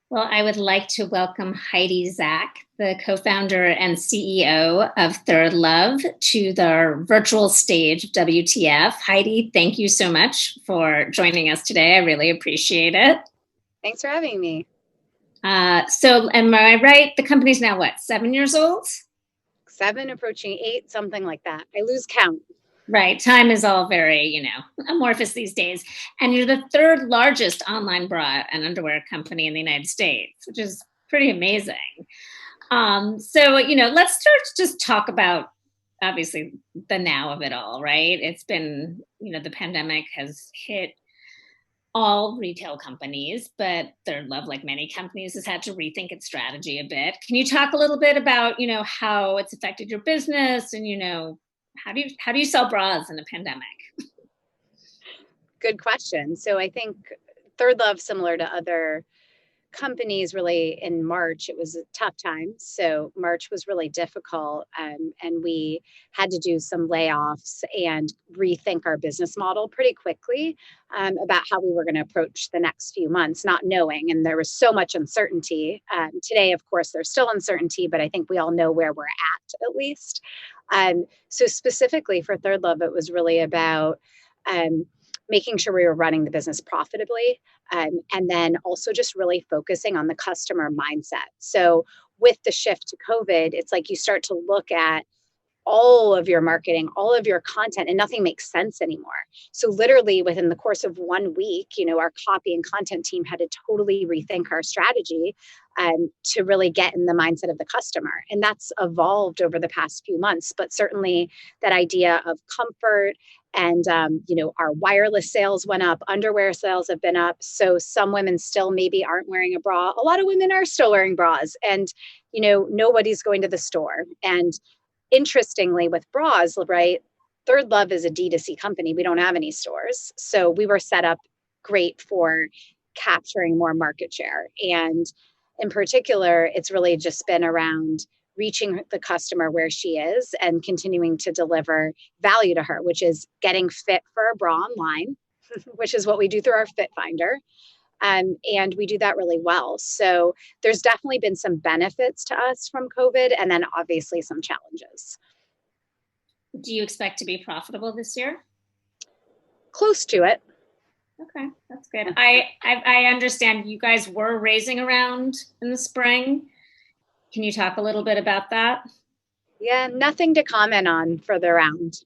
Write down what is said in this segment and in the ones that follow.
Well, I would like to welcome Heidi Zach, the co-founder and CEO of ThirdLove, to the virtual stage of WTF. Heidi, thank you so much for joining us today. I really appreciate it. Thanks for having me. So, am I right? The company's now what, 7 years old? 7 approaching 8, something like that. I lose count. Right. Time is all very, amorphous these days. And you're the third largest online bra and underwear company in the United States, which is pretty amazing. Let's start to just talk about obviously the now of it all, right? It's been, the pandemic has hit all retail companies, but ThirdLove, like many companies, has had to rethink its strategy a bit. Can you talk a little bit about, how it's affected your business and, how do you sell bras in a pandemic? Good question. So I think ThirdLove, similar to other companies, really in March, it was a tough time. So March was really difficult, and we had to do some layoffs and rethink our business model pretty quickly about how we were going to approach the next few months, not knowing. And there was so much uncertainty. Today, of course, there's still uncertainty, but I think we all know where we're at least. So specifically for ThirdLove, it was really about making sure we were running the business profitably, and then also just really focusing on the customer mindset. So with the shift to COVID, it's like you start to look at all of your marketing, all of your content, and nothing makes sense anymore. So literally within the course of 1 week, our copy and content team had to totally rethink our strategy to really get in the mindset of the customer. And that's evolved over the past few months, but certainly that idea of comfort and, our wireless sales went up, underwear sales have been up. So some women still maybe aren't wearing a bra. A lot of women are still wearing bras, and, nobody's going to the store. And interestingly, with bras, right, ThirdLove is a D2C company. We don't have any stores. So we were set up great for capturing more market share. And in particular, it's really just been around reaching the customer where she is and continuing to deliver value to her, which is getting fit for a bra online, which is what we do through our Fit Finder. And we do that really well. So there's definitely been some benefits to us from COVID, and then obviously some challenges. Do you expect to be profitable this year? Close to it. Okay, that's good. I understand you guys were raising around in the spring. Can you talk a little bit about that? Yeah, nothing to comment on for the round.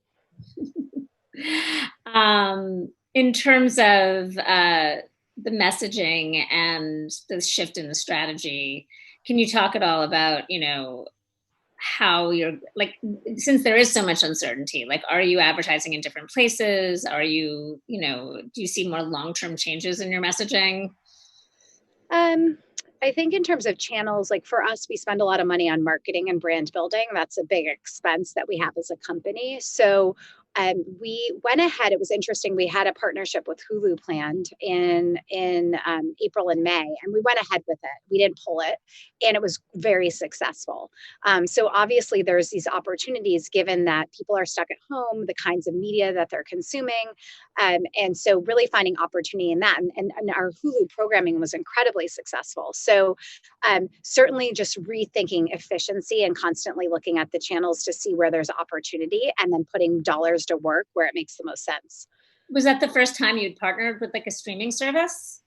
In terms of the messaging and the shift in the strategy, can you talk at all about, how you're like, since there is so much uncertainty, like, are you advertising in different places? Are you, do you see more long-term changes in your messaging? Um, I think in terms of channels, like for us, we spend a lot of money on marketing and brand building. That's a big expense that we have as a company. So we went ahead. It was interesting. We had a partnership with Hulu planned in April and May, and we went ahead with it. We didn't pull it, and it was very successful. So obviously, there's these opportunities given that people are stuck at home, the kinds of media that they're consuming, and so really finding opportunity in that. And our Hulu programming was incredibly successful. So certainly just rethinking efficiency and constantly looking at the channels to see where there's opportunity, and then putting dollars to work where it makes the most sense. Was that the first time you'd partnered with like a streaming service?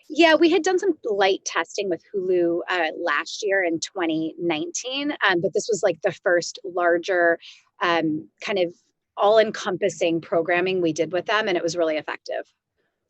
Yeah, we had done some light testing with Hulu last year in 2019, but this was like the first larger kind of all-encompassing programming we did with them, and it was really effective.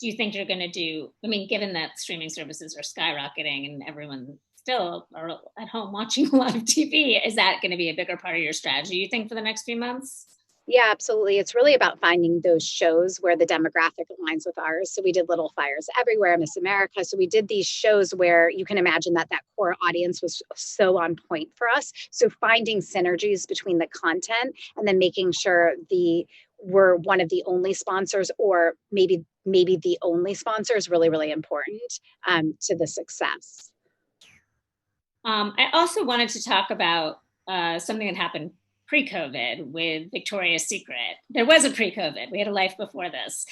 Do you think you're going to do, I mean, given that streaming services are skyrocketing and everyone still are at home watching a lot of TV, is that going to be a bigger part of your strategy, you think, for the next few months? Yeah, absolutely. It's really about finding those shows where the demographic aligns with ours. So we did Little Fires Everywhere, Miss America. So we did these shows where you can imagine that core audience was so on point for us. So finding synergies between the content and then making sure we're one of the only sponsors, or maybe the only sponsor, is really, really important to the success. I also wanted to talk about something that happened pre-COVID with Victoria's Secret. There was a pre-COVID. We had a life before this.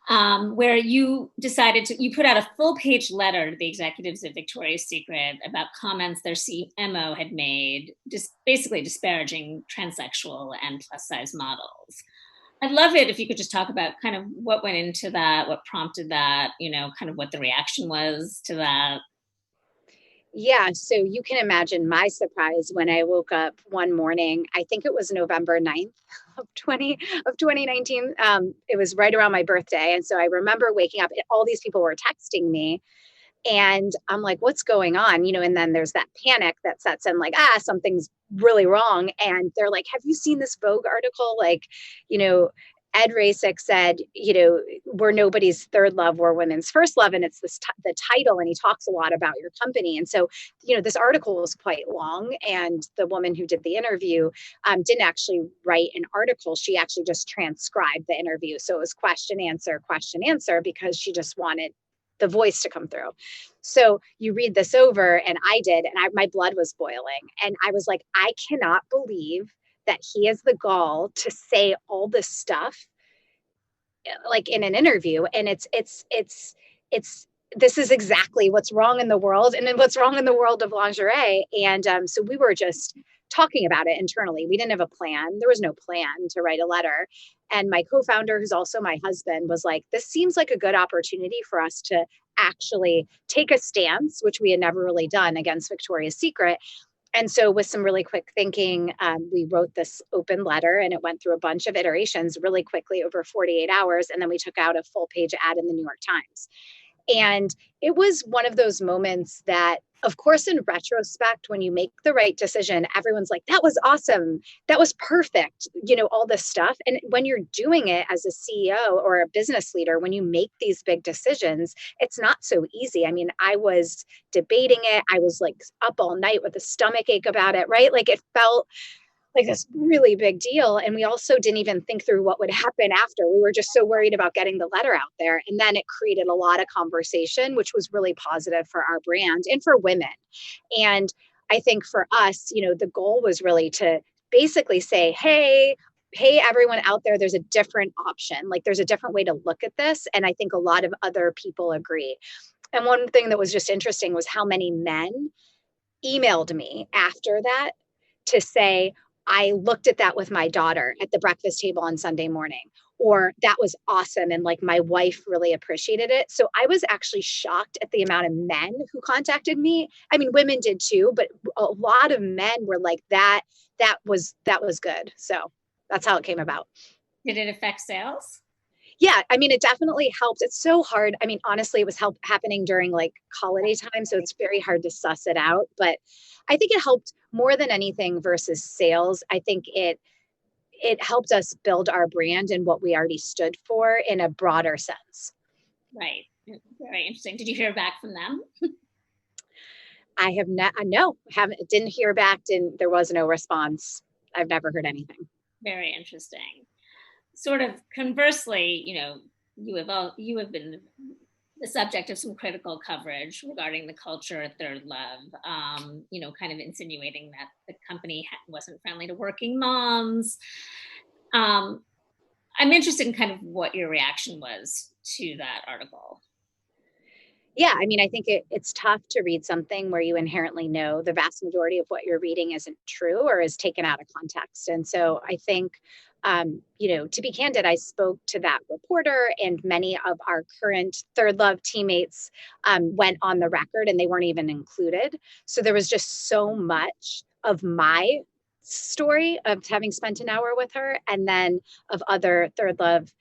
where you you put out a full page letter to the executives of Victoria's Secret about comments their CMO had made, just basically disparaging transsexual and plus size models. I'd love it if you could just talk about kind of what went into that, what prompted that, kind of what the reaction was to that. Yeah, so you can imagine my surprise when I woke up one morning. I think it was November 9th of 2019. It was right around my birthday. And so I remember waking up, and all these people were texting me. And I'm like, what's going on? And then there's that panic that sets in, like, something's really wrong. And they're like, have you seen this Vogue article? Like, you know, Ed Rasek said, we're nobody's third love, we're women's first love. And it's the title, and he talks a lot about your company. And so, this article was quite long. And the woman who did the interview didn't actually write an article. She actually just transcribed the interview. So it was question, answer, because she just wanted the voice to come through. So you read this over, and I did, and my blood was boiling. And I was like, I cannot believe that he has the gall to say all this stuff like in an interview. And this is exactly what's wrong in the world, and then what's wrong in the world of lingerie. And so we were just talking about it internally. We didn't have a plan. There was no plan to write a letter. And my co-founder, who's also my husband, was like, this seems like a good opportunity for us to actually take a stance, which we had never really done, against Victoria's Secret. And so with some really quick thinking, we wrote this open letter, and it went through a bunch of iterations really quickly over 48 hours. And then we took out a full page ad in the New York Times. And it was one of those moments that, of course, in retrospect, when you make the right decision, everyone's like, that was awesome. That was perfect. All this stuff. And when you're doing it as a CEO or a business leader, when you make these big decisions, it's not so easy. I mean, I was debating it. I was like up all night with a stomach ache about it, right? Like it felt like this really big deal. And we also didn't even think through what would happen after. We were just so worried about getting the letter out there. And then it created a lot of conversation, which was really positive for our brand and for women. And I think for us, the goal was really to basically say, hey, everyone out there, there's a different option. Like there's a different way to look at this. And I think a lot of other people agree. And one thing that was just interesting was how many men emailed me after that to say, I looked at that with my daughter at the breakfast table on Sunday morning, or that was awesome. And like my wife really appreciated it. So I was actually shocked at the amount of men who contacted me. I mean, women did too, but a lot of men were like, that was good. So that's how it came about. Did it affect sales? Yeah, I mean, it definitely helped. It's so hard. I mean, honestly, it was happening during like holiday time, so it's very hard to suss it out. But I think it helped more than anything versus sales. I think it helped us build our brand and what we already stood for in a broader sense. Right. Very interesting. Did you hear back from them? I have didn't hear back. There was no response. I've never heard anything. Very interesting. Sort of conversely, you have been the subject of some critical coverage regarding the culture at ThirdLove, kind of insinuating that the company wasn't friendly to working moms. I'm interested in kind of what your reaction was to that article. Yeah, I mean, I think it's tough to read something where you inherently know the vast majority of what you're reading isn't true or is taken out of context. And so I think, to be candid, I spoke to that reporter, and many of our current ThirdLove teammates went on the record, and they weren't even included. So there was just so much of my story of having spent an hour with her, and then of other ThirdLove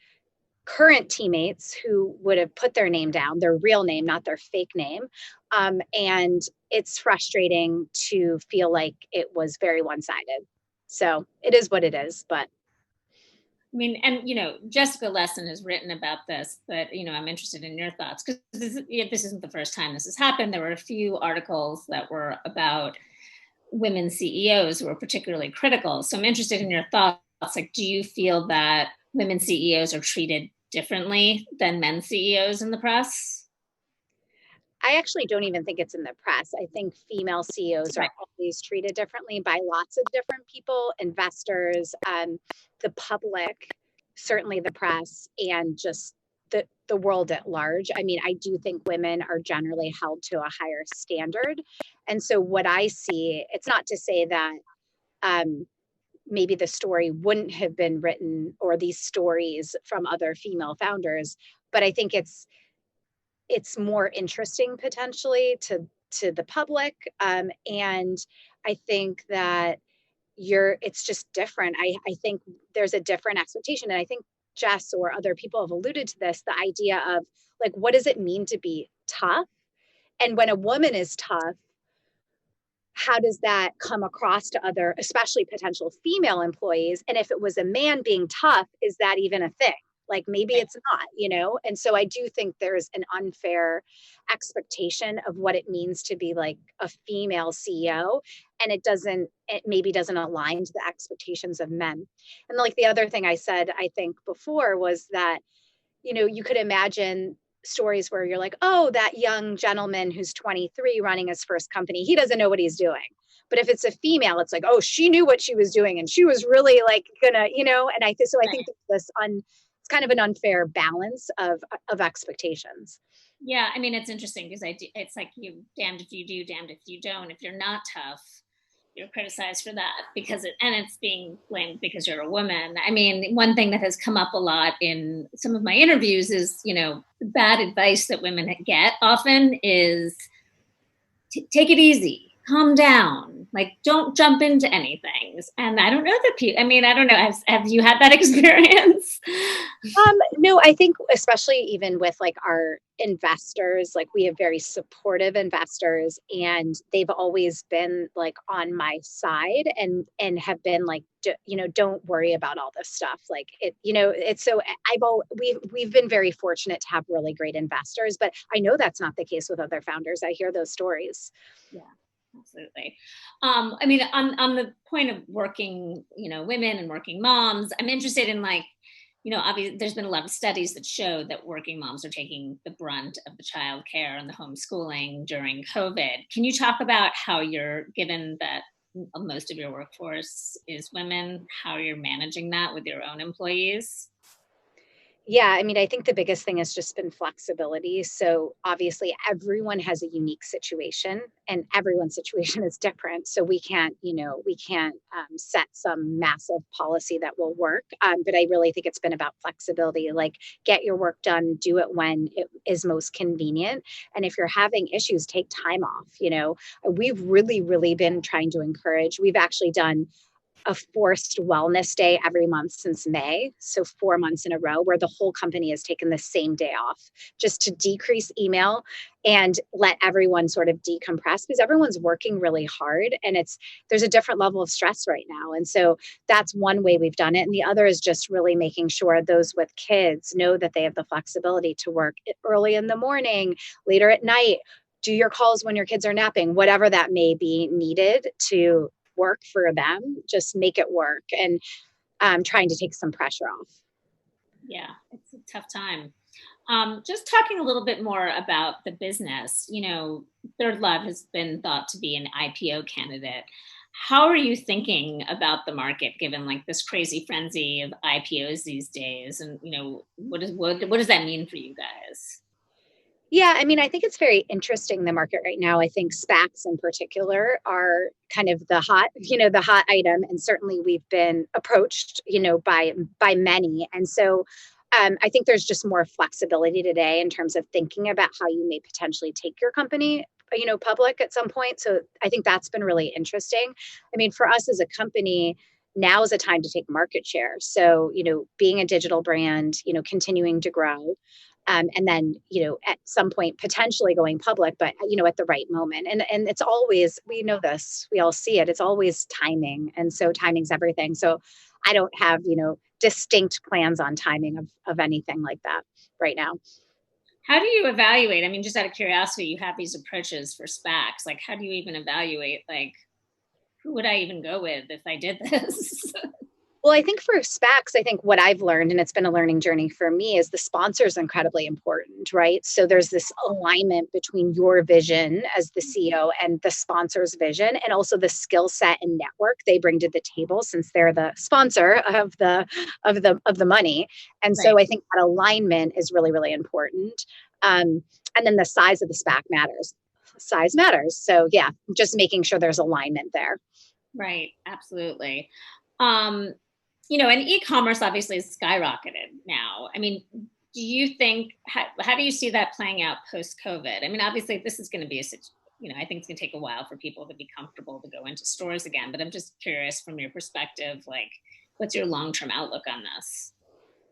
current teammates who would have put their name down, their real name, not their fake name. And it's frustrating to feel like it was very one-sided. So it is what it is, but. I mean, and, Jessica Lesson has written about this, but, I'm interested in your thoughts, because this isn't the first time this has happened. There were a few articles that were about women CEOs who were particularly critical. So I'm interested in your thoughts. Like, do you feel that women CEOs are treated differently than men CEOs in the press? I actually don't even think it's in the press. I think female CEOs are always treated differently by lots of different people, investors, the public, certainly the press, and just the world at large. I mean, I do think women are generally held to a higher standard. And so what I see, it's not to say that um, maybe the story wouldn't have been written or these stories from other female founders, but I think it's more interesting potentially to the public. And I think that it's just different. I think there's a different expectation. And I think Jess or other people have alluded to this, the idea of like, what does it mean to be tough? And when a woman is tough, how does that come across to other, especially potential female employees? And if it was a man being tough, is that even a thing? Like maybe it's not, you know? And so I do think there's an unfair expectation of what it means to be like a female CEO. And it maybe doesn't align to the expectations of men. And like the other thing I said, I think before was that, you know, you could imagine stories where you're like, oh, that young gentleman who's 23 running his first company, he doesn't know what he's doing. But if it's a female, it's like, oh, she knew what she was doing and she was really like gonna, you know, and I think it's kind of an unfair balance of expectations. Yeah, I mean, it's interesting because it's like you damned if you do, damned if you don't. If you're not tough, you're criticized for that and it's being blamed because you're a woman. I mean, one thing that has come up a lot in some of my interviews is, you know, the bad advice that women get often is take it easy, calm down, like don't jump into anything. And I don't know that people, I mean, I don't know, have you had that experience? No, I think especially even with like our investors, like we have very supportive investors and they've always been like on my side and have been like, you know, don't worry about all this stuff. Like it, you know, it's so we've been very fortunate to have really great investors, but I know that's not the case with other founders. I hear those stories. Yeah. Absolutely. I mean, on the point of working, you know, women and working moms, I'm interested in like, you know, obviously there's been a lot of studies that show that working moms are taking the brunt of the child care and the homeschooling during COVID. Can you talk about how you're, given that most of your workforce is women, how you're managing that with your own employees? Yeah, I mean, I think the biggest thing has just been flexibility. So obviously everyone has a unique situation and everyone's situation is different. So we can't set some massive policy that will work. But I really think it's been about flexibility, like get your work done, do it when it is most convenient. And if you're having issues, take time off. You know, we've really, really been trying to encourage, we've actually done a forced wellness day every month since May. So 4 months in a row where the whole company has taken the same day off just to decrease email and let everyone sort of decompress because everyone's working really hard and there's a different level of stress right now. And so that's one way we've done it. And the other is just really making sure those with kids know that they have the flexibility to work early in the morning, later at night, do your calls when your kids are napping, whatever that may be needed to work for them, just make it work and trying to take some pressure off. Yeah, it's a tough time. Just talking a little bit more about the business, you know, ThirdLove has been thought to be an IPO candidate. How are you thinking about the market given like this crazy frenzy of IPOs these days? And, you know, what does that mean for you guys? Yeah, I mean, I think it's very interesting, the market right now. I think SPACs in particular are kind of the hot item. And certainly we've been approached, you know, by many. And so I think there's just more flexibility today in terms of thinking about how you may potentially take your company, you know, public at some point. So I think that's been really interesting. I mean, for us as a company, now is a time to take market share. So, you know, being a digital brand, you know, continuing to grow. And then, you know, at some point potentially going public, but you know, at the right moment. And it's always, we know this, we all see it. It's always timing, and so timing's everything. So I don't have, you know, distinct plans on timing of anything like that right now. How do you evaluate? I mean, just out of curiosity, you have these approaches for SPACs. Like, how do you even evaluate, like, who would I even go with if I did this? Well, I think for SPACs, I think what I've learned, and it's been a learning journey for me, is the sponsor is incredibly important, right? So there's this alignment between your vision as the CEO and the sponsor's vision, and also the skill set and network they bring to the table, since they're the sponsor of the money. And so Right. I think that alignment is really, really important. And then the size of the SPAC matters. Size matters. So yeah, just making sure there's alignment there. Right. Absolutely. Um, and e-commerce obviously is skyrocketed now. I mean, do you think, how do you see that playing out post COVID? I mean, obviously this is going to be I think it's going to take a while for people to be comfortable to go into stores again, but I'm just curious from your perspective, like, what's your long-term outlook on this?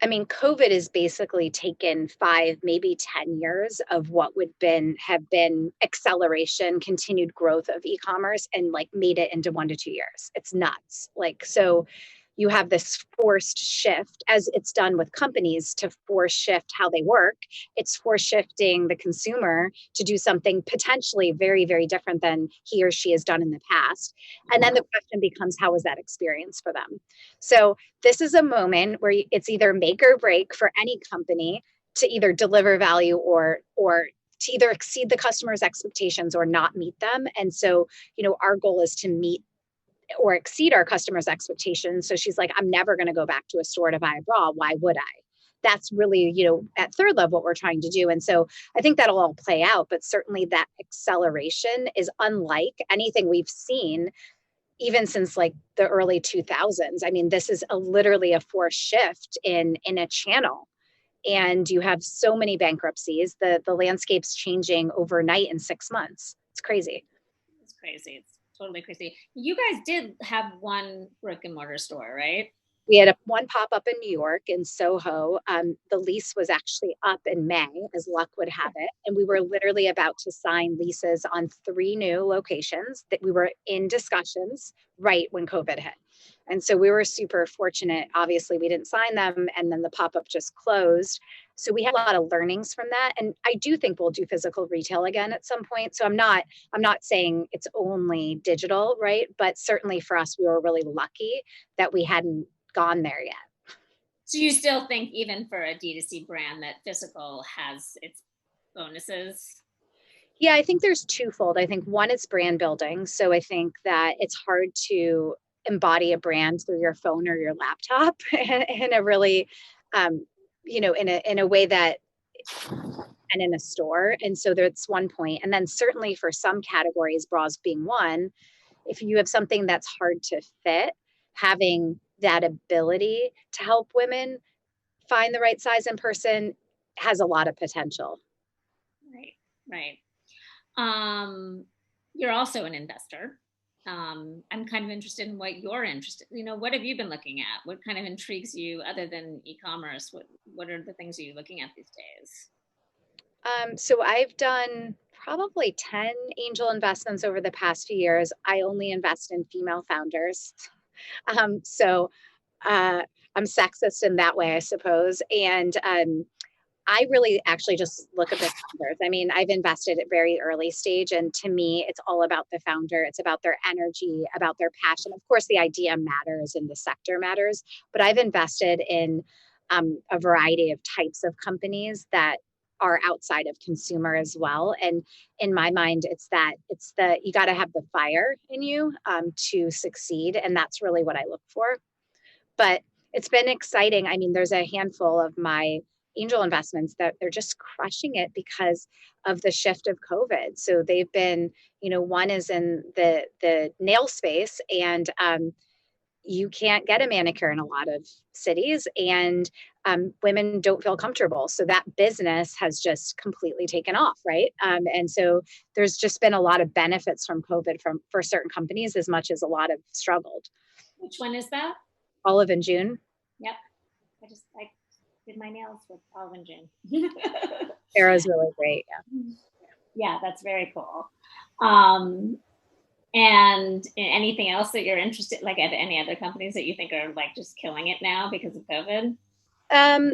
I mean, COVID has basically taken 5, maybe 10 years of what would have been acceleration, continued growth of e-commerce, and like made it into 1 to 2 years. It's nuts. Like, so you have this forced shift, as it's done with companies to force shift how they work. It's force shifting the consumer to do something potentially very, very different than he or she has done in the past. And then the question becomes, how was that experience for them? So this is a moment where it's either make or break for any company to either deliver value or to either exceed the customer's expectations or not meet them. And so, our goal is to meet or exceed our customers' expectations. So she's like, I'm never going to go back to a store to buy a bra. Why would I? That's really, at ThirdLove, what we're trying to do. And so I think that'll all play out, but certainly that acceleration is unlike anything we've seen even since like the early 2000s. I mean, this is literally a forced shift in a channel. And you have so many bankruptcies. The landscape's changing overnight in 6 months. It's crazy. It's crazy. It's totally crazy. You guys did have one brick and mortar store, right? We had one pop up in New York in Soho. The lease was actually up in May, as luck would have it. And we were literally about to sign leases on 3 new locations that we were in discussions right when COVID hit. And so we were super fortunate. Obviously, we didn't sign them, and then the pop up just closed. So we had a lot of learnings from that. And I do think we'll do physical retail again at some point. So I'm not saying it's only digital, right? But certainly for us, we were really lucky that we hadn't gone there yet. So you still think even for a D2C brand that physical has its bonuses? Yeah, I think there's twofold. I think one is brand building. So I think that it's hard to embody a brand through your phone or your laptop in a really, in a way that, and in a store. And so that's one point. And then certainly for some categories, bras being one, if you have something that's hard to fit, having that ability to help women find the right size in person has a lot of potential. Right, right. Um, you're also an investor. I'm kind of interested in what you're interested. What have you been looking at? What kind of intrigues you other than e-commerce? What are the things are you looking at these days? So I've done probably 10 angel investments over the past few years. I only invest in female founders. So I'm sexist in that way, I suppose. And I really actually just look at the founders. I mean, I've invested at very early stage, and to me, it's all about the founder. It's about their energy, about their passion. Of course, the idea matters and the sector matters, but I've invested in a variety of types of companies that are outside of consumer as well. And in my mind, you got to have the fire in you to succeed, and that's really what I look for. But it's been exciting. I mean, there's a handful of my angel investments that they're just crushing it because of the shift of COVID. So they've been, one is in the nail space, and you can't get a manicure in a lot of cities, and women don't feel comfortable. So that business has just completely taken off, right? And so there's just been a lot of benefits from COVID for certain companies, as much as a lot have struggled. Which one is that? Olive and June. Yep. I did my nails with Olive and June. Sarah's really great. Yeah. Yeah, that's very cool. Um, and anything else that you're interested, like at any other companies that you think are like just killing it now because of COVID?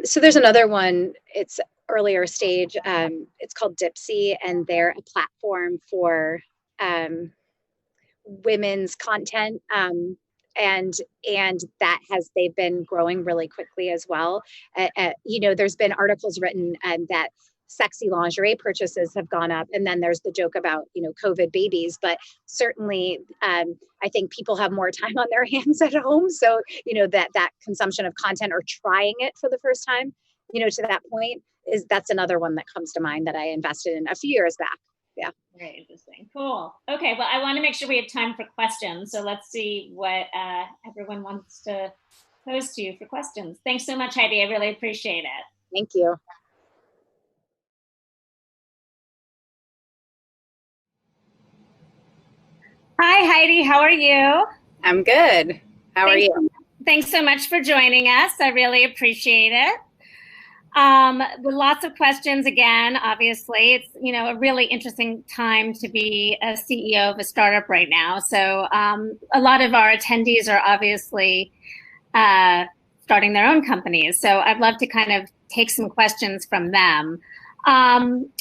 So there's another one. It's earlier stage. It's called Dipsy, and they're a platform for women's content. and they've been growing really quickly as well. There's been articles written that sexy lingerie purchases have gone up, and then there's the joke about COVID babies, but certainly I think people have more time on their hands at home, so that consumption of content or trying it for the first time, to that point, that's another one that comes to mind that I invested in a few years back. Yeah. Very interesting. Cool. Okay. Well, I want to make sure we have time for questions. So let's see what everyone wants to pose to you for questions. Thanks so much, Heidi. I really appreciate it. Thank you. Hi, Heidi. How are you? I'm good. How are you? Thanks so much for joining us. I really appreciate it. With lots of questions again, obviously. It's, a really interesting time to be a CEO of a startup right now. So a lot of our attendees are obviously starting their own companies. So I'd love to kind of take some questions from them.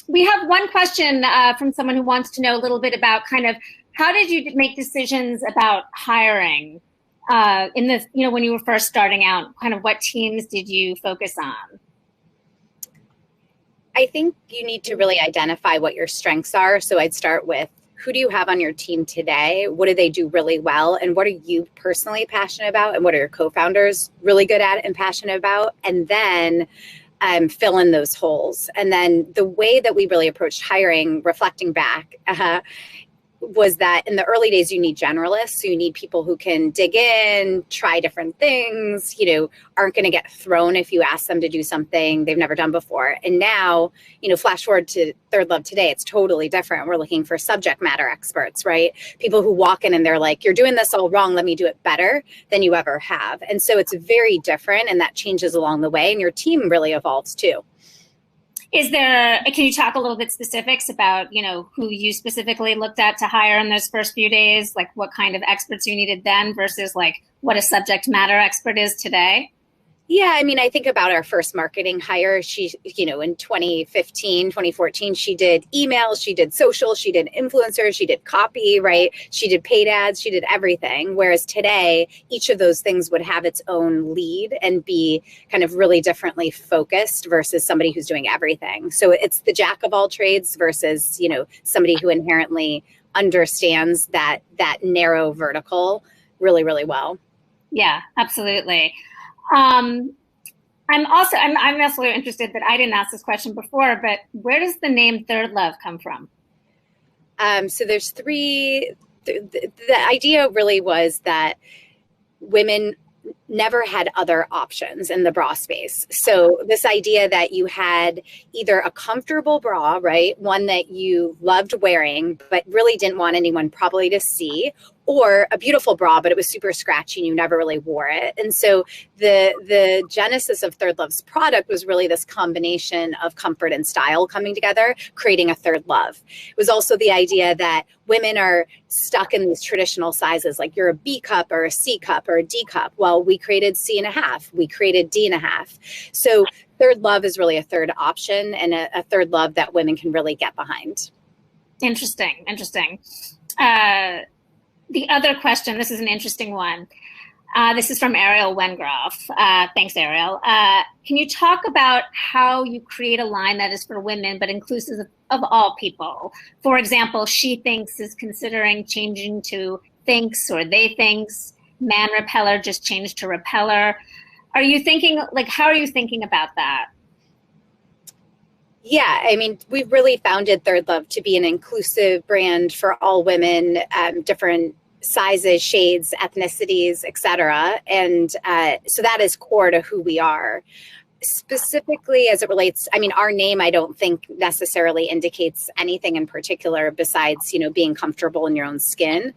We have one question from someone who wants to know a little bit about kind of how did you make decisions about hiring when you were first starting out? Kind of what teams did you focus on? I think you need to really identify what your strengths are. So I'd start with, who do you have on your team today? What do they do really well? And what are you personally passionate about? And what are your co-founders really good at and passionate about? And then fill in those holes. And then the way that we really approached hiring, reflecting back, was that in the early days, you need generalists. So you need people who can dig in, try different things, aren't going to get thrown if you ask them to do something they've never done before. And now, flash forward to ThirdLove today, it's totally different. We're looking for subject matter experts, right? People who walk in and they're like, you're doing this all wrong. Let me do it better than you ever have. And so it's very different, and that changes along the way, and your team really evolves too. Can you talk a little bit specifics about, who you specifically looked at to hire in those first few days, like what kind of experts you needed then versus like what a subject matter expert is today? Yeah, I mean, I think about our first marketing hire. She, in 2015, 2014, she did emails, she did social, she did influencers, she did copy, right? She did paid ads, she did everything. Whereas today, each of those things would have its own lead and be kind of really differently focused versus somebody who's doing everything. So it's the jack of all trades versus, somebody who inherently understands that narrow vertical really, really well. Yeah, absolutely. I'm also interested that I didn't ask this question before, but where does the name ThirdLove come from? So there's three. The idea really was that women never had other options in the bra space. So this idea that you had either a comfortable bra, right? One that you loved wearing, but really didn't want anyone probably to see, or a beautiful bra, but it was super scratchy and you never really wore it. And so the genesis of ThirdLove's product was really this combination of comfort and style coming together, creating a third love. It was also the idea that women are stuck in these traditional sizes, like you're a B cup or a C cup or a D cup. Well, we created C.5, we created D.5. So ThirdLove is really a third option and a third love that women can really get behind. Interesting. The other question, this is an interesting one. This is from Ariel Wengroff. Thanks, Ariel. Can you talk about how you create a line that is for women, but inclusive of all people? For example, she thinks is considering changing to thinks or they thinks. Man repeller just changed to repeller. Are you thinking, how are you thinking about that? Yeah, I mean, we've really founded ThirdLove to be an inclusive brand for all women, different sizes, shades, ethnicities, etc. And so that is core to who we are. Specifically as it relates, I mean, our name, I don't think necessarily indicates anything in particular besides, being comfortable in your own skin.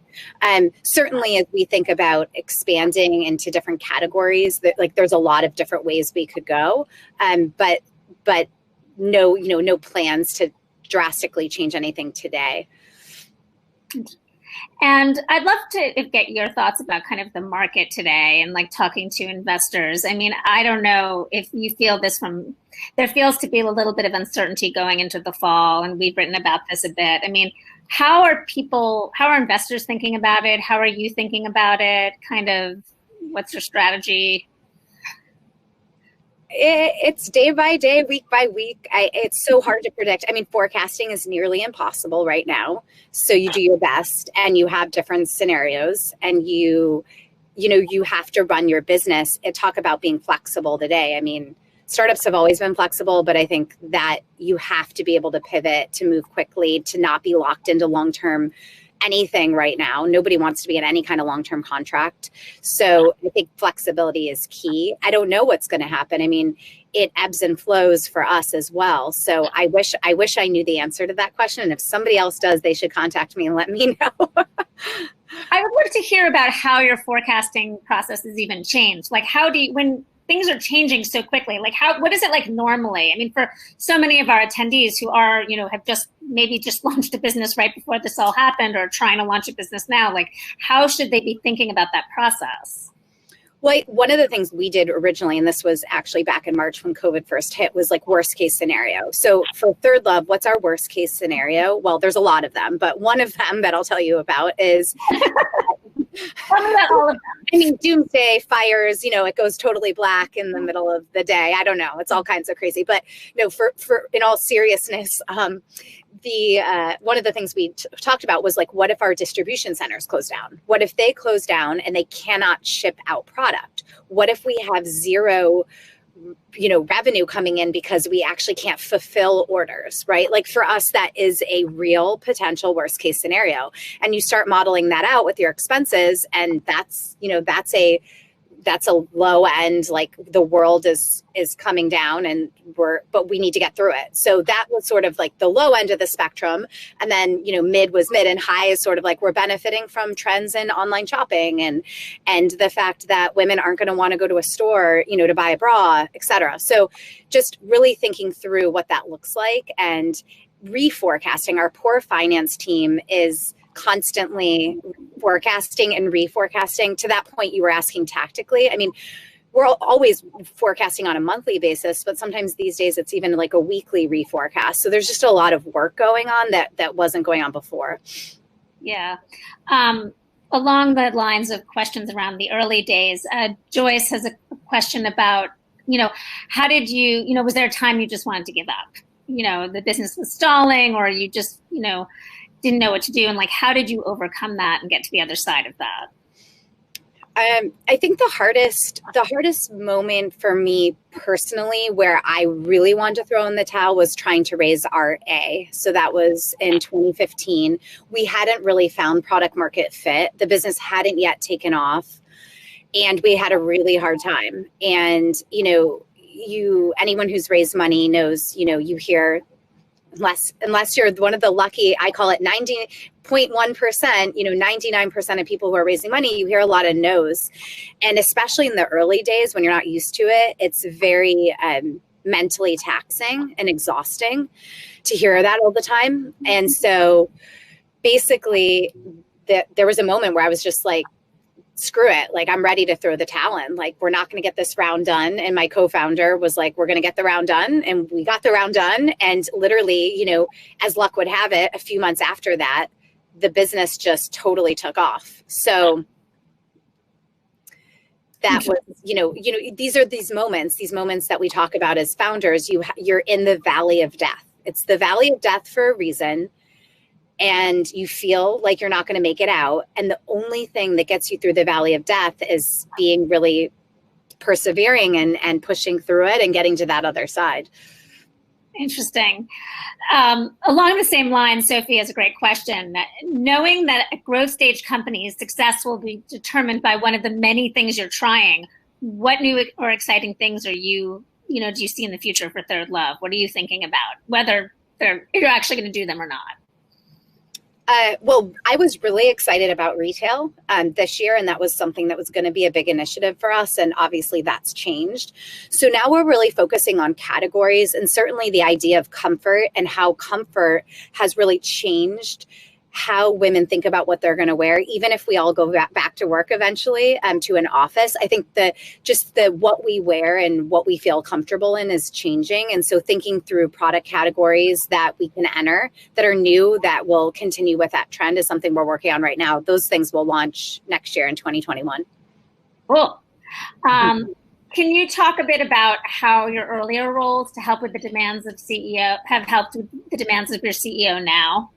Certainly as we think about expanding into different categories, there's a lot of different ways we could go. But no plans to drastically change anything today. And I'd love to get your thoughts about kind of the market today and talking to investors. I mean, I don't know if you feel this there feels to be a little bit of uncertainty going into the fall, and we've written about this a bit. I mean, how are investors thinking about it? How are you thinking about it? Kind of, what's your strategy? It's day by day, week by week. It's so hard to predict. I mean, forecasting is nearly impossible right now. So you do your best and you have different scenarios and you have to run your business and talk about being flexible today. I mean, startups have always been flexible, but I think that you have to be able to pivot, to move quickly, to not be locked into long-term anything right now. Nobody wants to be in any kind of long-term contract. So I think flexibility is key. I don't know what's going to happen. I mean, it ebbs and flows for us as well. So I wish I knew the answer to that question. And if somebody else does, they should contact me and let me know. I would love to hear about how your forecasting process has even changed. Like, how do you, when things are changing so quickly, like what is it like normally? I mean, for so many of our attendees who are, have maybe just launched a business right before this all happened or trying to launch a business now, like how should they be thinking about that process? Well, one of the things we did originally, and this was actually back in March when COVID first hit, was like worst case scenario. So for ThirdLove, what's our worst case scenario? Well, there's a lot of them, but one of them that I'll tell you about is tell me about all of them. I mean, doomsday, fires, it goes totally black in the middle of the day. I don't know. It's all kinds of crazy. But for in all seriousness, one of the things we talked about was like, what if our distribution centers close down? What if they close down and they cannot ship out product? What if we have zero revenue coming in because we actually can't fulfill orders, right? Like for us, that is a real potential worst case scenario. And you start modeling that out with your expenses. And that's a low end, like the world is coming down but we need to get through it. So that was sort of like the low end of the spectrum. And then, mid was mid, and high is sort of like we're benefiting from trends in online shopping and the fact that women aren't going to want to go to a store, to buy a bra, et cetera. So just really thinking through what that looks like and reforecasting. Our poor finance team is constantly forecasting and reforecasting. To that point, you were asking tactically. I mean, we're always forecasting on a monthly basis, but sometimes these days it's even like a weekly reforecast. So there's just a lot of work going on that wasn't going on before. Yeah. Along the lines of questions around the early days, Joyce has a question about, how did you, was there a time you just wanted to give up? The business was stalling, or you just, didn't know what to do, and like how did you overcome that and get to the other side of that? I think the hardest moment for me personally where I really wanted to throw in the towel was trying to raise our A. So that was in 2015. We hadn't really found product market fit. The business hadn't yet taken off, and we had a really hard time. And anyone who's raised money knows, you hear, unless you're one of the lucky, I call it 90.1%, 99% of people who are raising money, you hear a lot of no's. And especially in the early days when you're not used to it, it's very mentally taxing and exhausting to hear that all the time. And so basically there was a moment where I was just like, screw it. Like, I'm ready to throw the towel in. Like, we're not going to get this round done. And my co-founder was like, we're going to get the round done. And we got the round done. And literally, as luck would have it, a few months after that, the business just totally took off. So that was, these are these moments that we talk about as founders. You're in the valley of death. It's the valley of death for a reason. And you feel like you're not going to make it out. And the only thing that gets you through the valley of death is being really persevering and pushing through it and getting to that other side. Interesting. Along the same line, Sophie has a great question. Knowing that a growth stage company's success will be determined by one of the many things you're trying, what new or exciting things are do you see in the future for ThirdLove? What are you thinking about, whether you're actually going to do them or not? Well, I was really excited about retail this year, and that was something that was going to be a big initiative for us. And obviously that's changed. So now we're really focusing on categories, and certainly the idea of comfort and how comfort has really changed how women think about what they're going to wear, even if we all go back to work eventually, to an office. I think the what we wear and what we feel comfortable in is changing. And so thinking through product categories that we can enter that are new, that will continue with that trend, is something we're working on right now. Those things will launch next year in 2021. Cool. Can you talk a bit about how your earlier roles to help with the demands of CEO have helped with the demands of your CEO now?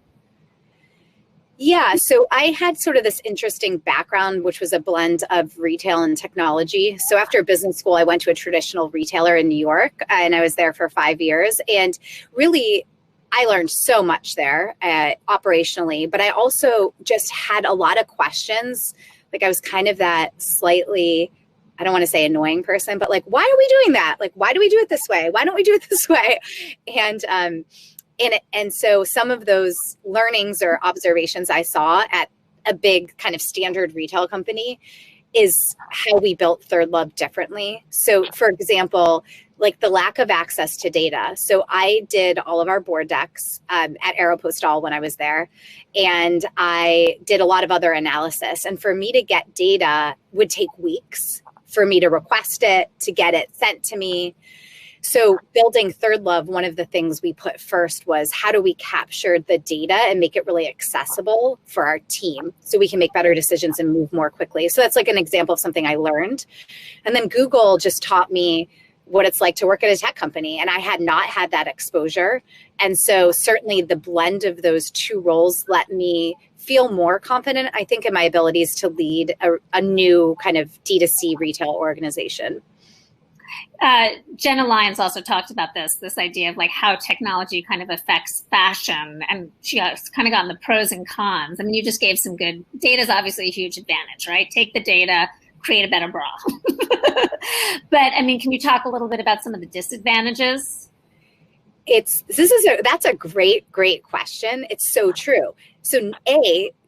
Yeah, so I had sort of this interesting background, which was a blend of retail and technology. So after business school, I went to a traditional retailer in New York, and I was there for 5 years. And really, I learned so much there operationally, but I also just had a lot of questions. Like, I was kind of that slightly, I don't want to say annoying person, but like, why are we doing that? Like, why do we do it this way? Why don't we do it this way? And so some of those learnings or observations I saw at a big kind of standard retail company is how we built ThirdLove differently. So for example, like the lack of access to data. So I did all of our board decks at Aeropostale when I was there, and I did a lot of other analysis. And for me to get data would take weeks for me to request it, to get it sent to me. So building ThirdLove, one of the things we put first was how do we capture the data and make it really accessible for our team so we can make better decisions and move more quickly. So that's like an example of something I learned. And then Google just taught me what it's like to work at a tech company. And I had not had that exposure. And so certainly the blend of those two roles let me feel more confident, I think, in my abilities to lead a new kind of D2C retail organization. Jenna Lyons also talked about this idea of like how technology kind of affects fashion, and she has kind of gotten the pros and cons. I mean, you just gave some good data. Is obviously a huge advantage, right? Take the data, create a better bra. But I mean, can you talk a little bit about some of the disadvantages? That's a great question. It's so true. So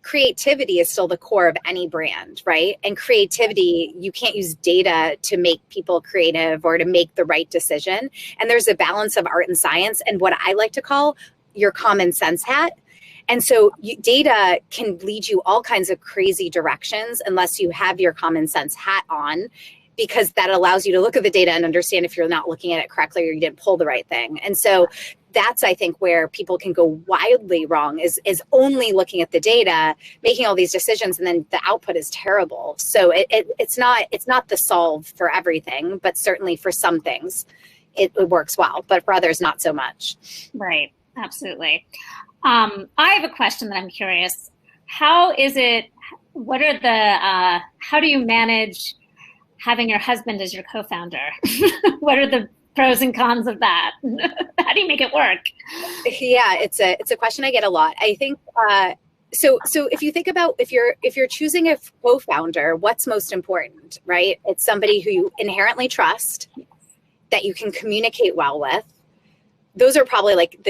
creativity is still the core of any brand, right? And creativity, you can't use data to make people creative or to make the right decision. And there's a balance of art and science and what I like to call your common sense hat. And so data can lead you all kinds of crazy directions unless you have your common sense hat on, because that allows you to look at the data and understand if you're not looking at it correctly or you didn't pull the right thing. And so that's, I think, where people can go wildly wrong is only looking at the data, making all these decisions, and then the output is terrible. So it's not the solve for everything, but certainly for some things it works well, but for others, not so much. Right. Absolutely. I have a question that I'm curious. How do you manage having your husband as your co-founder? What are the pros and cons of that? How do you make it work? Yeah, it's a question I get a lot. I think so if you think about if you're choosing a co-founder, what's most important, right? It's somebody who you inherently trust, that you can communicate well with. Those are probably like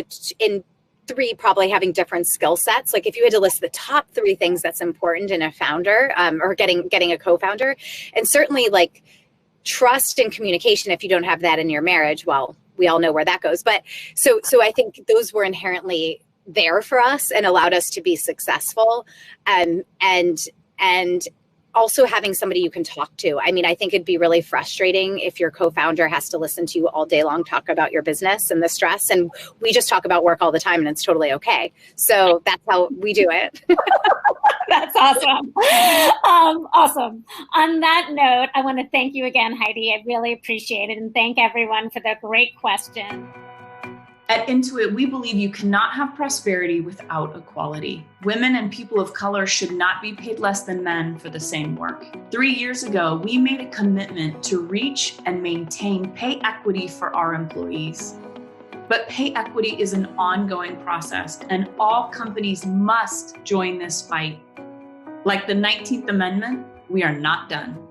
three, probably having different skill sets. Like if you had to list the top 3 things that's important in a founder, or getting a co-founder, and certainly like trust and communication. If you don't have that in your marriage, well, we all know where that goes. But so I think those were inherently there for us and allowed us to be successful. And also having somebody you can talk to. I mean, I think it'd be really frustrating if your co-founder has to listen to you all day long talk about your business and the stress. And we just talk about work all the time, and it's totally okay. So that's how we do it. That's awesome. Awesome. On that note, I want to thank you again, Heidi. I really appreciate it. And thank everyone for their great questions. At Intuit, we believe you cannot have prosperity without equality. Women and people of color should not be paid less than men for the same work. 3 years ago, we made a commitment to reach and maintain pay equity for our employees. But pay equity is an ongoing process, and all companies must join this fight. Like the 19th Amendment, we are not done.